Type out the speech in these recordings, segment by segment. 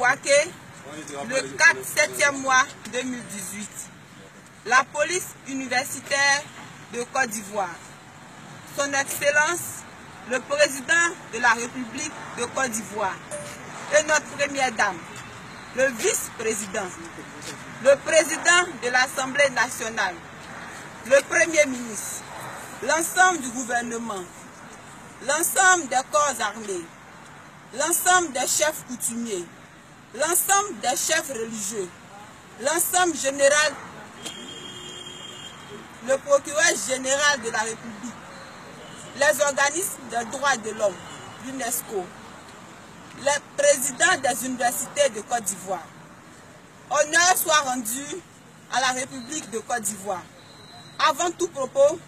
Bouaké, le 4/7e mois 2018. La police universitaire de Côte d'Ivoire, Son Excellence, le président de la République de Côte d'Ivoire et notre première dame, le vice-président, le président de l'Assemblée nationale, le premier ministre, l'ensemble du gouvernement, l'ensemble des corps armés, l'ensemble des chefs coutumiers, l'ensemble des chefs religieux, l'ensemble général, le procureur général de la République, les organismes des droits de l'homme, l'UNESCO, les présidents des universités de Côte d'Ivoire. Honneur soit rendu à la République de Côte d'Ivoire. Avant tout propos,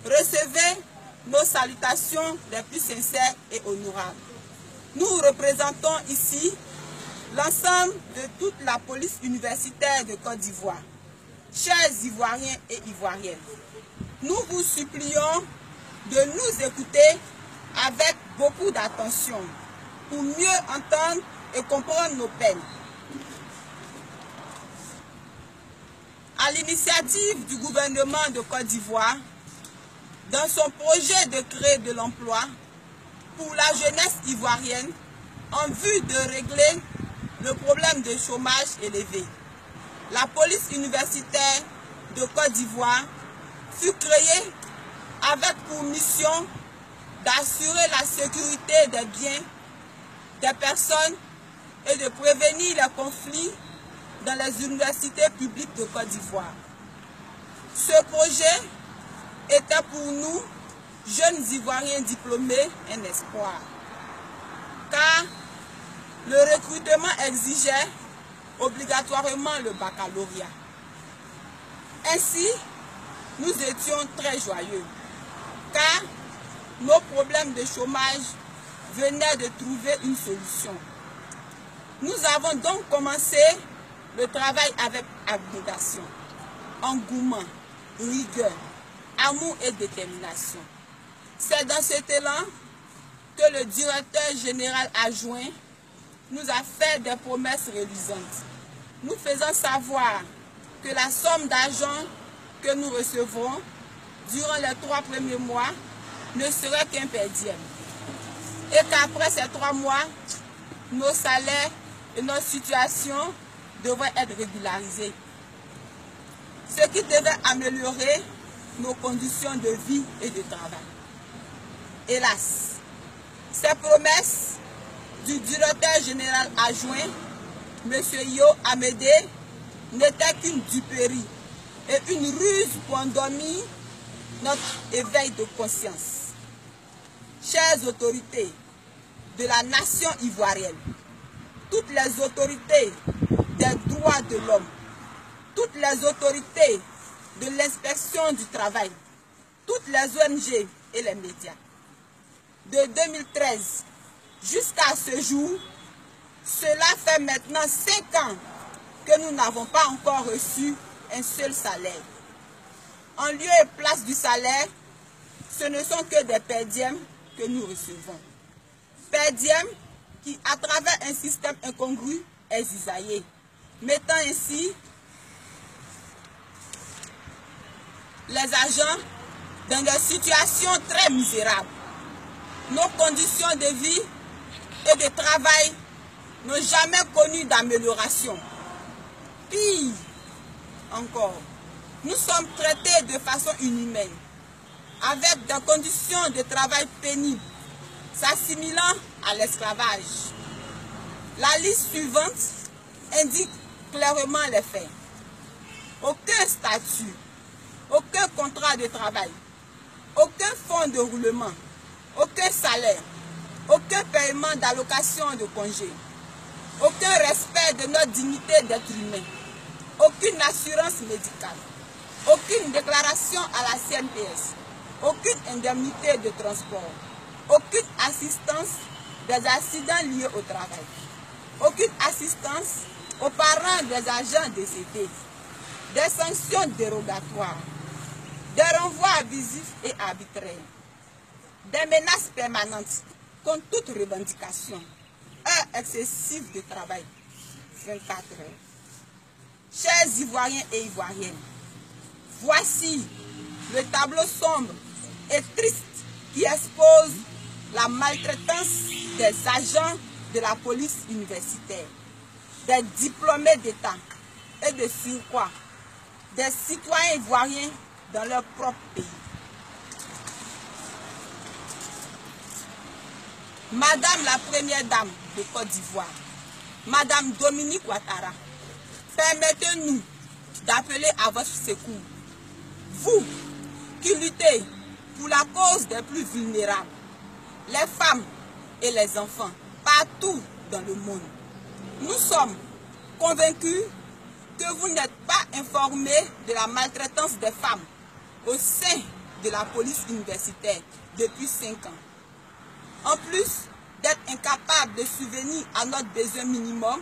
recevez nos salutations les plus sincères et honorables. Nous représentons ici l'ensemble de toute la police universitaire de Côte d'Ivoire. Chers Ivoiriens et Ivoiriennes, nous vous supplions de nous écouter avec beaucoup d'attention pour mieux entendre et comprendre nos peines. À l'initiative du gouvernement de Côte d'Ivoire, dans son projet de créer de l'emploi pour la jeunesse ivoirienne en vue de régler le problème de chômage élevé, la police universitaire de Côte d'Ivoire fut créée avec pour mission d'assurer la sécurité des biens des personnes et de prévenir les conflits dans les universités publiques de Côte d'Ivoire. Ce projet était pour nous, jeunes Ivoiriens diplômés, un espoir, car le recrutement exigeait obligatoirement le baccalauréat. Ainsi, nous étions très joyeux, car nos problèmes de chômage venaient de trouver une solution. Nous avons donc commencé le travail avec abnégation, engouement, rigueur, amour et détermination. C'est dans cet élan que le directeur général adjoint nous a fait des promesses reluisantes, nous faisant savoir que la somme d'argent que nous recevrons durant les 3 premiers mois ne serait qu'un per diem, et qu'après ces 3 mois, nos salaires et notre situation devraient être régularisés, ce qui devait améliorer nos conditions de vie et de travail. Hélas, ces promesses du directeur général adjoint, M. Yo Amédé, n'étaient qu'une duperie et une ruse pour endormir notre éveil de conscience. Chères autorités de la nation ivoirienne, toutes les autorités des droits de l'homme, toutes les autorités de l'inspection du travail, toutes les ONG et les médias. De 2013 jusqu'à ce jour, cela fait maintenant 5 ans que nous n'avons pas encore reçu un seul salaire. En lieu et place du salaire, ce ne sont que des per diem que nous recevons. Per diem qui, à travers un système incongru, est zisaillé, mettant ainsi les agents dans des situations très misérables. Nos conditions de vie et de travail n'ont jamais connu d'amélioration. Pire encore, nous sommes traités de façon inhumaine, avec des conditions de travail pénibles, s'assimilant à l'esclavage. La liste suivante indique clairement les faits. Aucun statut, aucun contrat de travail, aucun fonds de roulement, aucun salaire, aucun paiement d'allocation de congé, aucun respect de notre dignité d'être humain, aucune assurance médicale, aucune déclaration à la CNPS, aucune indemnité de transport, aucune assistance des accidents liés au travail, aucune assistance aux parents des agents décédés, des sanctions dérogatoires, des renvois abusifs et arbitraires, des menaces permanentes contre toute revendication, heures excessives de travail, 24 heures. Chers Ivoiriens et Ivoiriennes, voici le tableau sombre et triste qui expose la maltraitance des agents de la police universitaire, des diplômés d'État et de surcroît des citoyens ivoiriens dans leur propre pays. Madame la Première Dame de Côte d'Ivoire, Madame Dominique Ouattara, permettez-nous d'appeler à votre secours. Vous qui luttez pour la cause des plus vulnérables, les femmes et les enfants, partout dans le monde. Nous sommes convaincus que vous n'êtes pas informés de la maltraitance des femmes au sein de la police universitaire depuis 5 ans. En plus d'être incapables de subvenir à notre besoin minimum,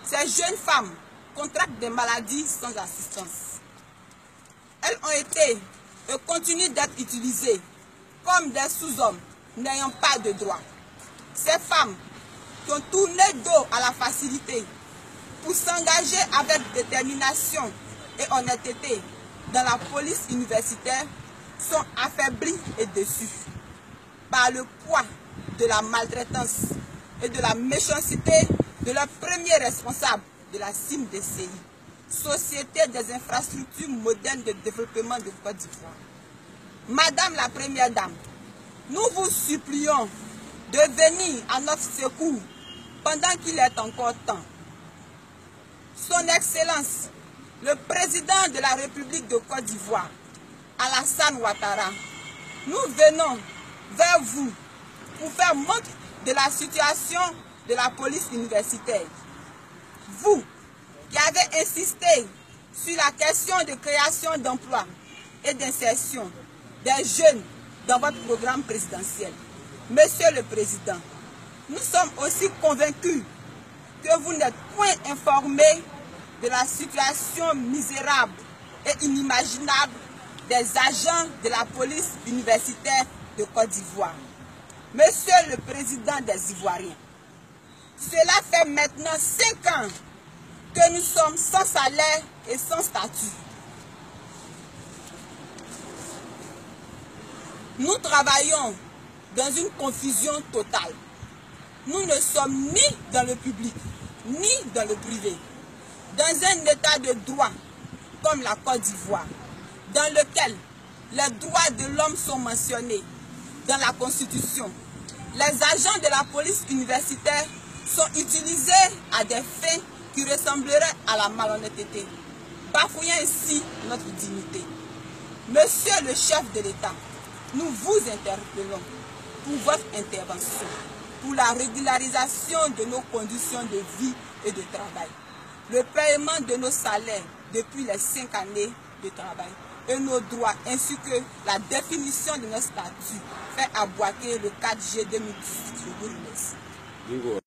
ces jeunes femmes contractent des maladies sans assistance. Elles ont été et continuent d'être utilisées comme des sous-hommes n'ayant pas de droit. Ces femmes qui ont tourné dos à la facilité pour s'engager avec détermination et honnêteté dans la police universitaire sont affaiblies et déçues par le poids de la maltraitance et de la méchanceté de leur premier responsable de la CIMDCI, Société des infrastructures modernes de développement de Côte d'Ivoire. Madame la Première Dame, nous vous supplions de venir à notre secours pendant qu'il est encore temps. Son Excellence, le président de la République de Côte d'Ivoire, Alassane Ouattara, nous venons vers vous pour faire montre de la situation de la police universitaire. Vous qui avez insisté sur la question de création d'emplois et d'insertion des jeunes dans votre programme présidentiel. Monsieur le Président, nous sommes aussi convaincus que vous n'êtes point informé de la situation misérable et inimaginable des agents de la police universitaire de Côte d'Ivoire. Monsieur le Président des Ivoiriens, cela fait maintenant 5 ans que nous sommes sans salaire et sans statut. Nous travaillons dans une confusion totale. Nous ne sommes ni dans le public, ni dans le privé. Dans un état de droit comme la Côte d'Ivoire, dans lequel les droits de l'homme sont mentionnés dans la Constitution, les agents de la police universitaire sont utilisés à des fins qui ressembleraient à la malhonnêteté, bafouillant ainsi notre dignité. Monsieur le chef de l'État, nous vous interpellons pour votre intervention, pour la régularisation de nos conditions de vie et de travail, le paiement de nos salaires depuis les 5 années de travail et nos droits, ainsi que la définition de nos statuts fait aboiter le 4G 2018. Je vous remercie.